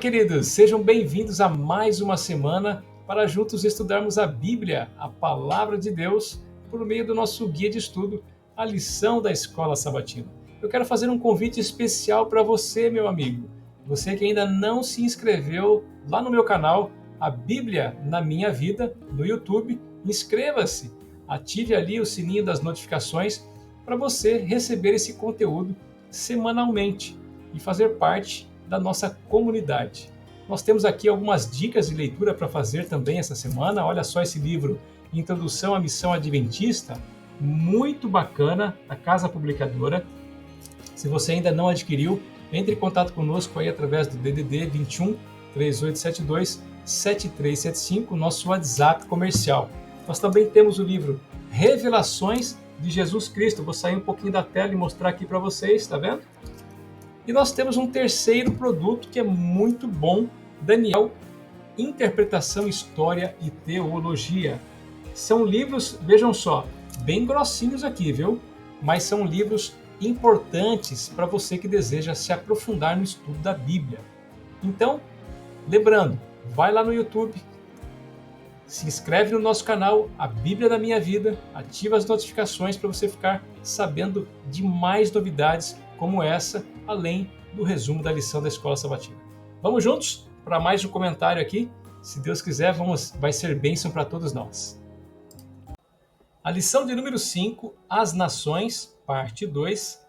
queridos, sejam bem-vindos a mais uma semana para juntos estudarmos a Bíblia, a Palavra de Deus, por meio do nosso guia de estudo, a lição da Escola Sabatina. Eu quero fazer um convite especial para você, meu amigo. Você que ainda não se inscreveu lá no meu canal, a Bíblia na Minha Vida, no YouTube, inscreva-se, ative ali o sininho das notificações para você receber esse conteúdo semanalmente e fazer parte da nossa comunidade. Nós temos aqui algumas dicas de leitura para fazer também essa semana. Olha só esse livro, Introdução à Missão Adventista, muito bacana, da Casa Publicadora. Se você ainda não adquiriu, entre em contato conosco aí através do DDD 21 3872 7375, nosso WhatsApp comercial. Nós também temos o livro Revelações de Jesus Cristo. Vou sair um pouquinho da tela e mostrar aqui para vocês, tá vendo? E nós temos um terceiro produto que é muito bom, Daniel, Interpretação, História e Teologia. São livros, vejam só, bem grossinhos aqui, viu? Mas são livros importantes para você que deseja se aprofundar no estudo da Bíblia. Então, lembrando, vai lá no YouTube, se inscreve no nosso canal, a Bíblia da Minha Vida, ativa as notificações para você ficar sabendo de mais novidades como essa, além do resumo da lição da Escola Sabatina. Vamos juntos para mais um comentário aqui? Se Deus quiser, vai ser bênção para todos nós. A lição de número 5, As Nações, parte 2,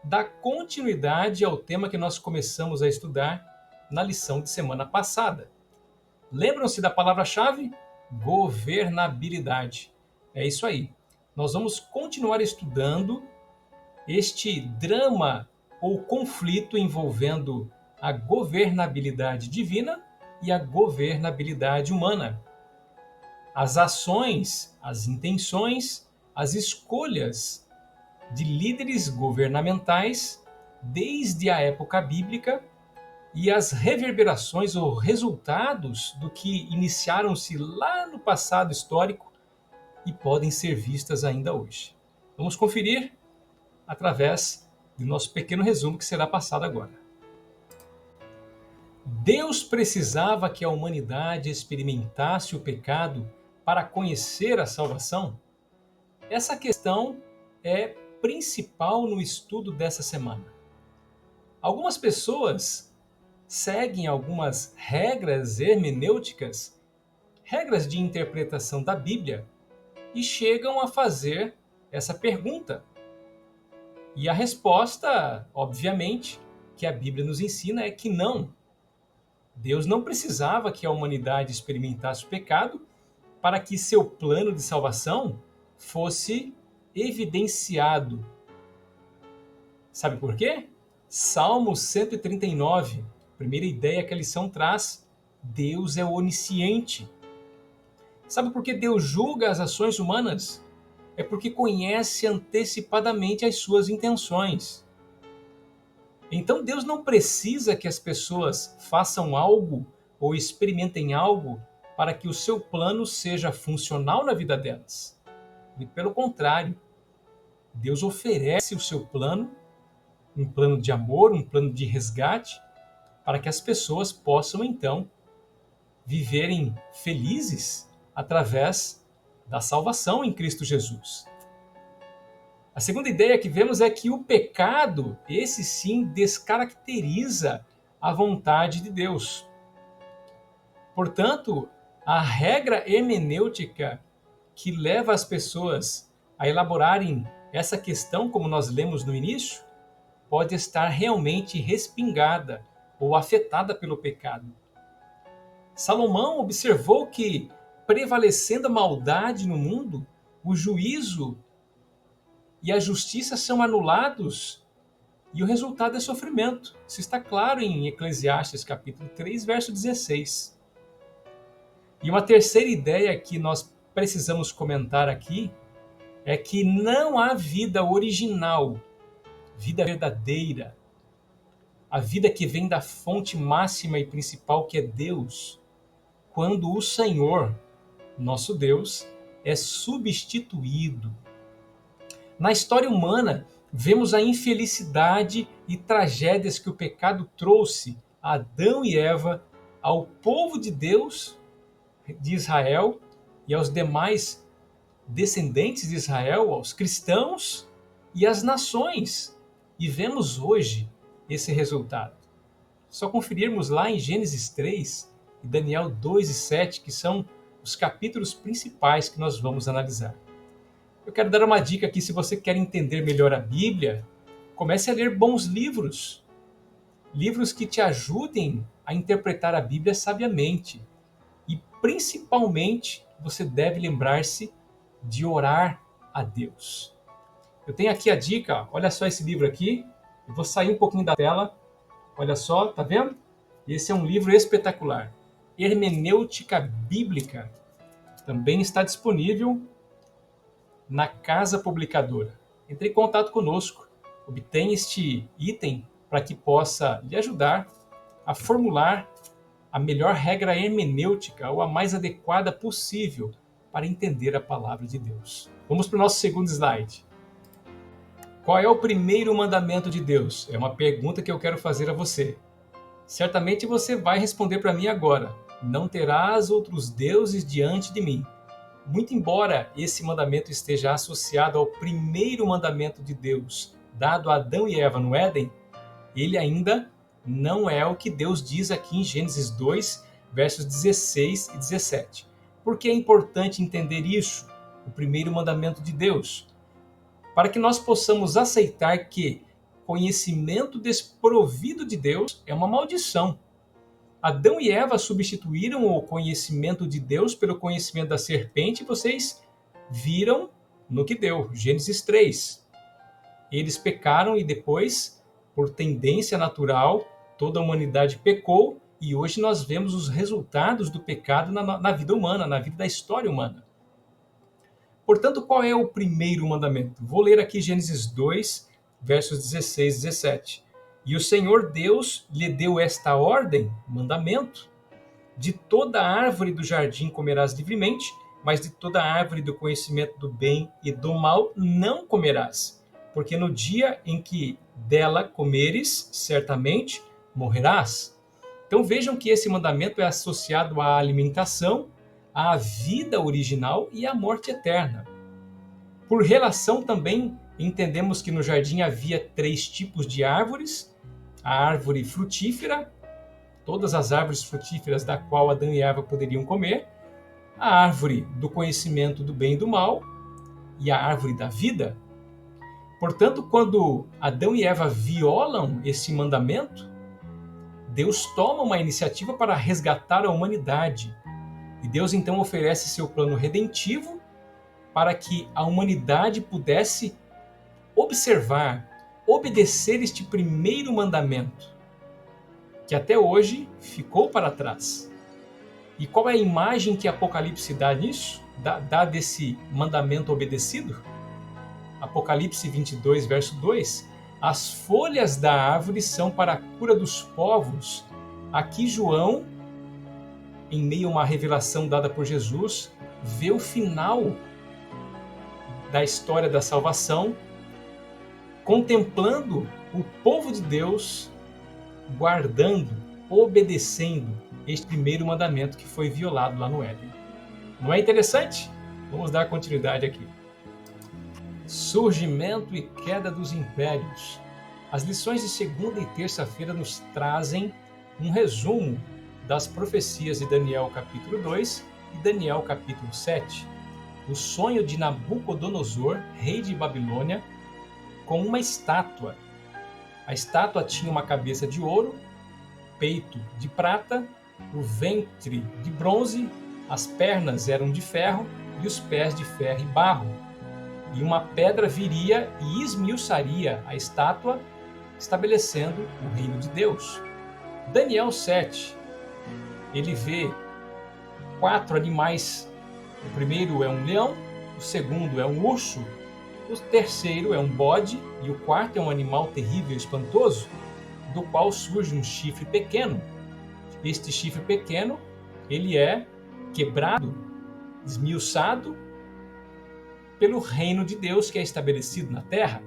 dá continuidade ao tema que nós começamos a estudar na lição de semana passada. Lembram-se da palavra-chave? Governabilidade. É isso aí. Nós vamos continuar estudando este drama ou conflito envolvendo a governabilidade divina e a governabilidade humana. As ações, as intenções, as escolhas de líderes governamentais desde a época bíblica e as reverberações ou resultados do que iniciaram-se lá no passado histórico e podem ser vistas ainda hoje. Vamos conferir através do nosso pequeno resumo que será passado agora. Deus precisava que a humanidade experimentasse o pecado para conhecer a salvação? Essa questão é principal no estudo dessa semana. Algumas pessoas seguem algumas regras hermenêuticas, regras de interpretação da Bíblia, e chegam a fazer essa pergunta. E a resposta, obviamente, que a Bíblia nos ensina é que não. Deus não precisava que a humanidade experimentasse o pecado para que seu plano de salvação fosse evidenciado. Sabe por quê? Salmo 139, primeira ideia que a lição traz, Deus é onisciente. Sabe por que Deus julga as ações humanas? É porque conhece antecipadamente as suas intenções. Então Deus não precisa que as pessoas façam algo ou experimentem algo para que o seu plano seja funcional na vida delas. E pelo contrário, Deus oferece o seu plano, um plano de amor, um plano de resgate, para que as pessoas possam então viverem felizes através da salvação em Cristo Jesus. A segunda ideia que vemos é que o pecado, esse sim, descaracteriza a vontade de Deus. Portanto, a regra hermenêutica que leva as pessoas a elaborarem essa questão, como nós lemos no início, pode estar realmente respingada ou afetada pelo pecado. Salomão observou que, prevalecendo a maldade no mundo, o juízo e a justiça são anulados e o resultado é sofrimento. Isso está claro em Eclesiastes capítulo 3, verso 16. E uma terceira ideia que nós precisamos comentar aqui é que não há vida original, vida verdadeira, a vida que vem da fonte máxima e principal que é Deus, quando o Senhor, nosso Deus, é substituído. Na história humana, vemos a infelicidade e tragédias que o pecado trouxe a Adão e Eva, ao povo de Deus de Israel e aos demais descendentes de Israel, aos cristãos e às nações. E vemos hoje esse resultado. Só conferirmos lá em Gênesis 3 e Daniel 2 e 7, que são os capítulos principais que nós vamos analisar. Eu quero dar uma dica aqui: se você quer entender melhor a Bíblia, comece a ler bons livros. Livros que te ajudem a interpretar a Bíblia sabiamente. E, principalmente, você deve lembrar-se de orar a Deus. Eu tenho aqui a dica, olha só esse livro aqui. Eu vou sair um pouquinho da tela. Olha só, tá vendo? Esse é um livro espetacular. Hermenêutica Bíblica. Também está disponível na Casa Publicadora. Entre em contato conosco. Obtenha este item para que possa lhe ajudar a formular a melhor regra hermenêutica ou a mais adequada possível para entender a palavra de Deus. Vamos para o nosso segundo slide. Qual é o primeiro mandamento de Deus? É uma pergunta que eu quero fazer a você. Certamente você vai responder para mim agora. Não terás outros deuses diante de mim. Muito embora esse mandamento esteja associado ao primeiro mandamento de Deus, dado a Adão e Eva no Éden, ele ainda não é o que Deus diz aqui em Gênesis 2, versos 16 e 17. Por que é importante entender isso, o primeiro mandamento de Deus? Para que nós possamos aceitar que conhecimento desprovido de Deus é uma maldição. Adão e Eva substituíram o conhecimento de Deus pelo conhecimento da serpente e vocês viram no que deu, Gênesis 3. Eles pecaram e depois, por tendência natural, toda a humanidade pecou e hoje nós vemos os resultados do pecado na vida humana, na vida da história humana. Portanto, qual é o primeiro mandamento? Vou ler aqui Gênesis 2, versos 16 e 17. E o Senhor Deus lhe deu esta ordem, mandamento: de toda árvore do jardim comerás livremente, mas de toda árvore do conhecimento do bem e do mal não comerás, porque no dia em que dela comeres, certamente morrerás. Então vejam que esse mandamento é associado à alimentação, à vida original e à morte eterna. Por relação também, entendemos que no jardim havia 3 tipos de árvores: a árvore frutífera, todas as árvores frutíferas da qual Adão e Eva poderiam comer, a árvore do conhecimento do bem e do mal e a árvore da vida. Portanto, quando Adão e Eva violam esse mandamento, Deus toma uma iniciativa para resgatar a humanidade. E Deus então oferece seu plano redentivo para que a humanidade pudesse observar, obedecer este primeiro mandamento, que até hoje ficou para trás. E qual é a imagem que Apocalipse dá nisso? Dá desse mandamento obedecido? Apocalipse 22, verso 2. As folhas da árvore são para a cura dos povos. Aqui João, em meio a uma revelação dada por Jesus, vê o final da história da salvação, contemplando o povo de Deus guardando, obedecendo este primeiro mandamento que foi violado lá no Éden. Não é interessante? Vamos dar continuidade aqui. Surgimento e queda dos impérios. As lições de segunda e terça-feira nos trazem um resumo das profecias de Daniel capítulo 2 e Daniel capítulo 7. O sonho de Nabucodonosor, rei de Babilônia, com uma estátua. A estátua tinha uma cabeça de ouro, peito de prata, o ventre de bronze, as pernas eram de ferro e os pés de ferro e barro. E uma pedra viria e esmiuçaria a estátua, estabelecendo o reino de Deus. Daniel 7, ele vê 4 animais. O primeiro é um leão, o segundo é um urso, o terceiro é um bode e o quarto é um animal terrível e espantoso, do qual surge um chifre pequeno. Este chifre pequeno, ele é quebrado, esmiuçado pelo reino de Deus que é estabelecido na terra.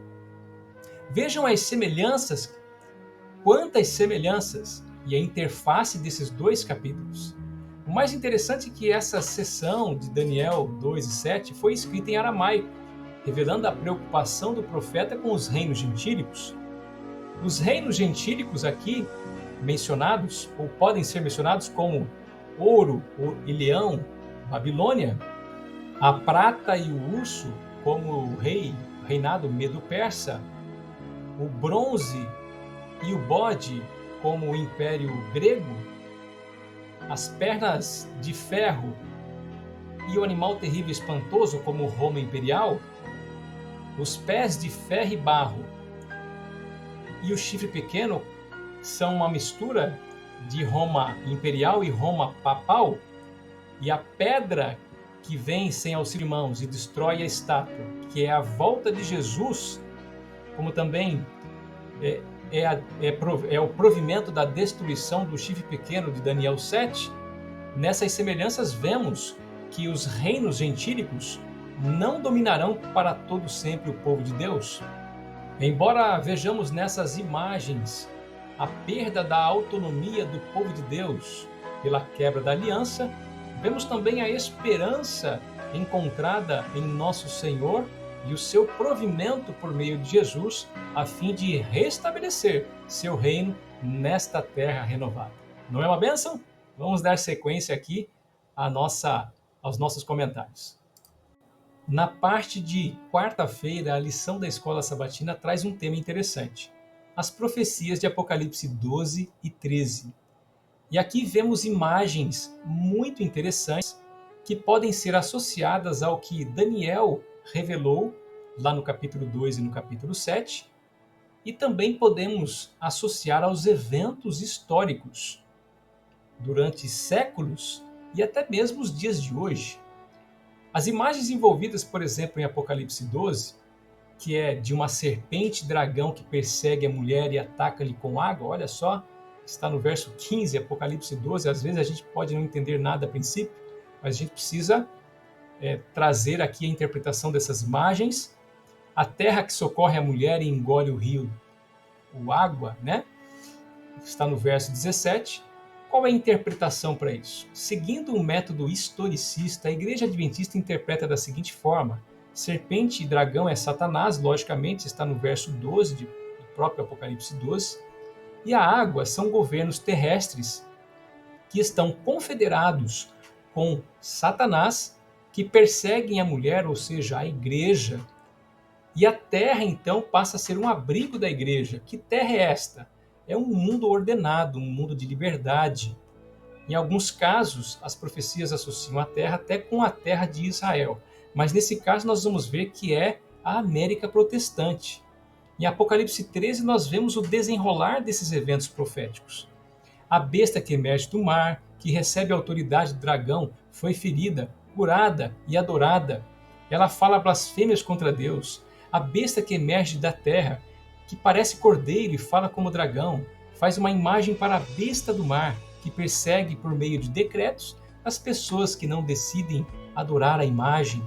Vejam as semelhanças, quantas semelhanças. e a interface desses dois capítulos. O mais interessante é que essa seção de Daniel 2 e 7 foi escrita em aramaico, revelando a preocupação do profeta com os reinos gentílicos. Os reinos gentílicos aqui mencionados, ou podem ser mencionados como ouro e leão, Babilônia, a prata e o urso, como o reinado medo-persa, o bronze e o bode, como o Império Grego, as pernas de ferro e o animal terrível e espantoso, como Roma Imperial, os pés de ferro e barro e o chifre pequeno são uma mistura de Roma Imperial e Roma Papal, e a pedra que vem sem auxílio de mãos e destrói a estátua, que é a volta de Jesus, como também é o provimento da destruição do chifre pequeno de Daniel 7, nessas semelhanças vemos que os reinos gentílicos não dominarão para todo sempre o povo de Deus. Embora vejamos nessas imagens a perda da autonomia do povo de Deus pela quebra da aliança, vemos também a esperança encontrada em nosso Senhor e o seu provimento por meio de Jesus, a fim de restabelecer seu reino nesta terra renovada. Não é uma bênção? Vamos dar sequência aqui aos nossos comentários. Na parte de quarta-feira, a lição da Escola Sabatina traz um tema interessante: as profecias de Apocalipse 12 e 13. E aqui vemos imagens muito interessantes que podem ser associadas ao que Daniel revelou lá no capítulo 2 e no capítulo 7, e também podemos associar aos eventos históricos durante séculos e até mesmo os dias de hoje. As imagens envolvidas, por exemplo, em Apocalipse 12, que é de uma serpente dragão que persegue a mulher e ataca-lhe com água, olha só, está no verso 15, Apocalipse 12. Às vezes a gente pode não entender nada a princípio, mas a gente precisa trazer aqui a interpretação dessas imagens. A terra que socorre a mulher e engole o rio, o água, né? Está no verso 17. Qual é a interpretação para isso? Seguindo um método historicista, a Igreja Adventista interpreta da seguinte forma: serpente e dragão é Satanás, logicamente, está no verso 12 do próprio Apocalipse 12, e a água são governos terrestres que estão confederados com Satanás, que perseguem a mulher, ou seja, a igreja. E a terra, então, passa a ser um abrigo da igreja. Que terra é esta? É um mundo ordenado, um mundo de liberdade. Em alguns casos, as profecias associam a terra até com a terra de Israel. Mas nesse caso nós vamos ver que é a América protestante. Em Apocalipse 13 nós vemos o desenrolar desses eventos proféticos. A besta que emerge do mar, que recebe a autoridade do dragão, foi ferida, curada e adorada. Ela fala blasfêmias contra Deus. A besta que emerge da terra, que parece cordeiro e fala como dragão, faz uma imagem para a besta do mar, que persegue por meio de decretos as pessoas que não decidem adorar a imagem.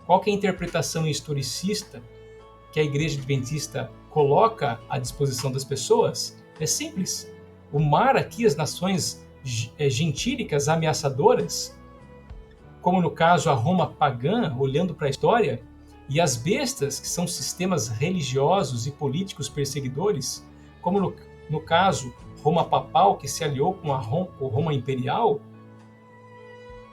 Qual que é a interpretação historicista que a Igreja Adventista coloca à disposição das pessoas? É simples. O mar aqui, as nações gentílicas ameaçadoras, como no caso a Roma pagã, olhando para a história, e as bestas, que são sistemas religiosos e políticos perseguidores, como no caso Roma papal, que se aliou com a Roma imperial.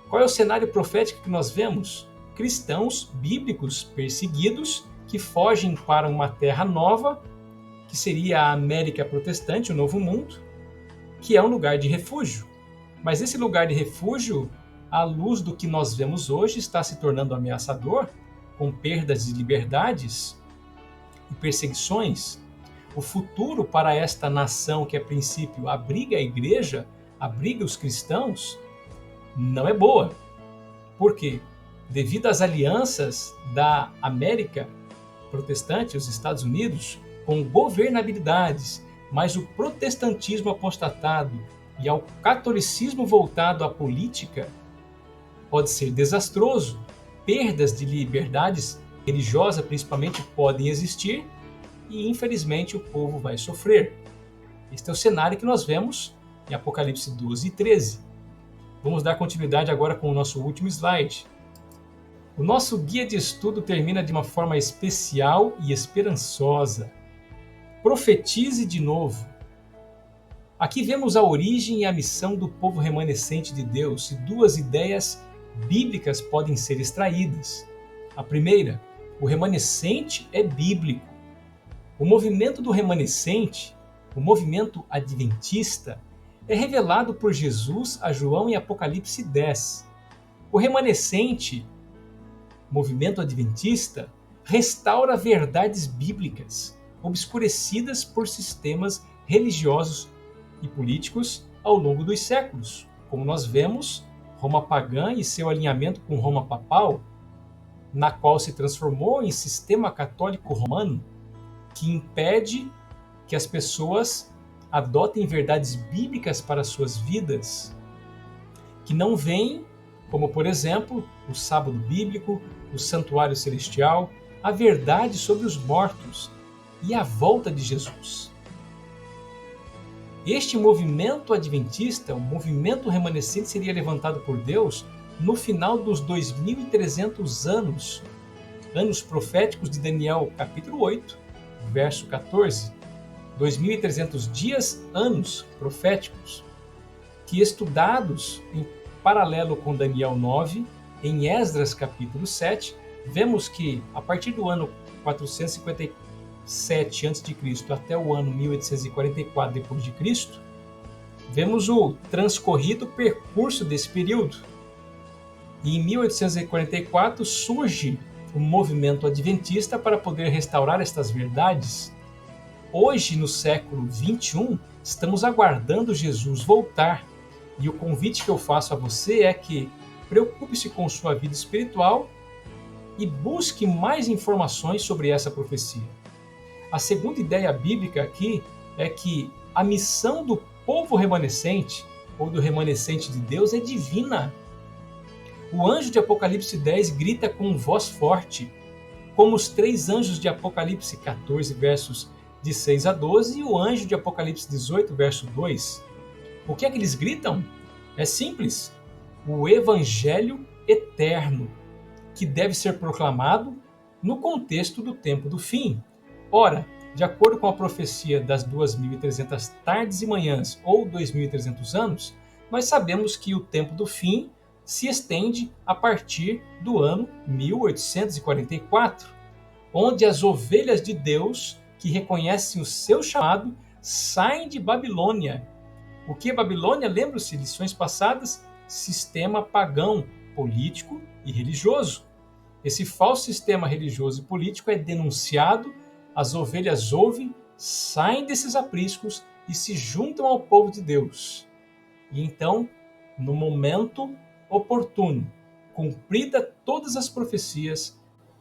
Qual é o cenário profético que nós vemos? Cristãos bíblicos perseguidos que fogem para uma terra nova, que seria a América protestante, o Novo Mundo, que é um lugar de refúgio. Mas esse lugar de refúgio, à luz do que nós vemos hoje, está se tornando ameaçador, com perdas de liberdades e perseguições. O futuro para esta nação que a princípio abriga a igreja, abriga os cristãos, não é boa. Por quê? Devido às alianças da América protestante, os Estados Unidos, com governabilidades, mas o protestantismo apostatado e ao catolicismo voltado à política, pode ser desastroso. Perdas de liberdades religiosas, principalmente, podem existir e, infelizmente, o povo vai sofrer. Este é o cenário que nós vemos em Apocalipse 12 e 13. Vamos dar continuidade agora com o nosso último slide. O nosso guia de estudo termina de uma forma especial e esperançosa. Profetize de novo. Aqui vemos a origem e a missão do povo remanescente de Deus, e duas ideias bíblicas podem ser extraídas. A primeira, o remanescente é bíblico. O movimento do remanescente, o movimento adventista, é revelado por Jesus a João em Apocalipse 10. O remanescente, movimento adventista, restaura verdades bíblicas, obscurecidas por sistemas religiosos e políticos ao longo dos séculos. Como nós vemos, Roma pagã e seu alinhamento com Roma papal, na qual se transformou em sistema católico romano, que impede que as pessoas adotem verdades bíblicas para suas vidas, que não veem, como por exemplo, o sábado bíblico, o santuário celestial, a verdade sobre os mortos e a volta de Jesus. Este movimento adventista, o movimento remanescente, seria levantado por Deus no final dos 2300 anos proféticos de Daniel, capítulo 8, verso 14. 2300 dias, anos proféticos, que estudados em paralelo com Daniel 9, em Esdras capítulo 7, vemos que a partir do ano 457 a.C. até o ano 1844 depois de Cristo, vemos o transcorrido percurso desse período. E em 1844 surge o movimento adventista para poder restaurar estas verdades. Hoje, no século 21, estamos aguardando Jesus voltar. E o convite que eu faço a você é que preocupe-se com sua vida espiritual e busque mais informações sobre essa profecia. A segunda ideia bíblica aqui é que a missão do povo remanescente, ou do remanescente de Deus, é divina. O anjo de Apocalipse 10 grita com voz forte, como os três anjos de Apocalipse 14, versos de 6 a 12, e o anjo de Apocalipse 18, verso 2. O que é que eles gritam? É simples: o evangelho eterno, que deve ser proclamado no contexto do tempo do fim. Ora, de acordo com a profecia das 2.300 tardes e manhãs ou 2.300 anos, nós sabemos que o tempo do fim se estende a partir do ano 1844, onde as ovelhas de Deus, que reconhecem o seu chamado, saem de Babilônia. O que é Babilônia? Lembra-se, lições passadas? Sistema pagão, político e religioso. Esse falso sistema religioso e político é denunciado, as ovelhas ouvem, saem desses apriscos e se juntam ao povo de Deus. E então, no momento oportuno, cumprida todas as profecias,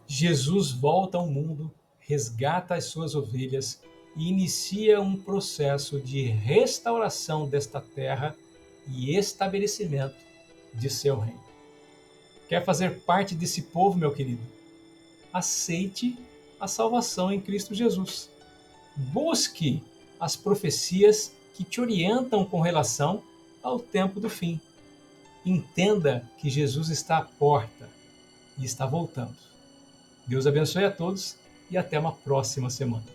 Jesus volta ao mundo, resgata as suas ovelhas e inicia um processo de restauração desta terra e estabelecimento de seu reino. Quer fazer parte desse povo, meu querido? Aceite a salvação em Cristo Jesus. Busque as profecias que te orientam com relação ao tempo do fim. Entenda que Jesus está à porta e está voltando. Deus abençoe a todos e até uma próxima semana.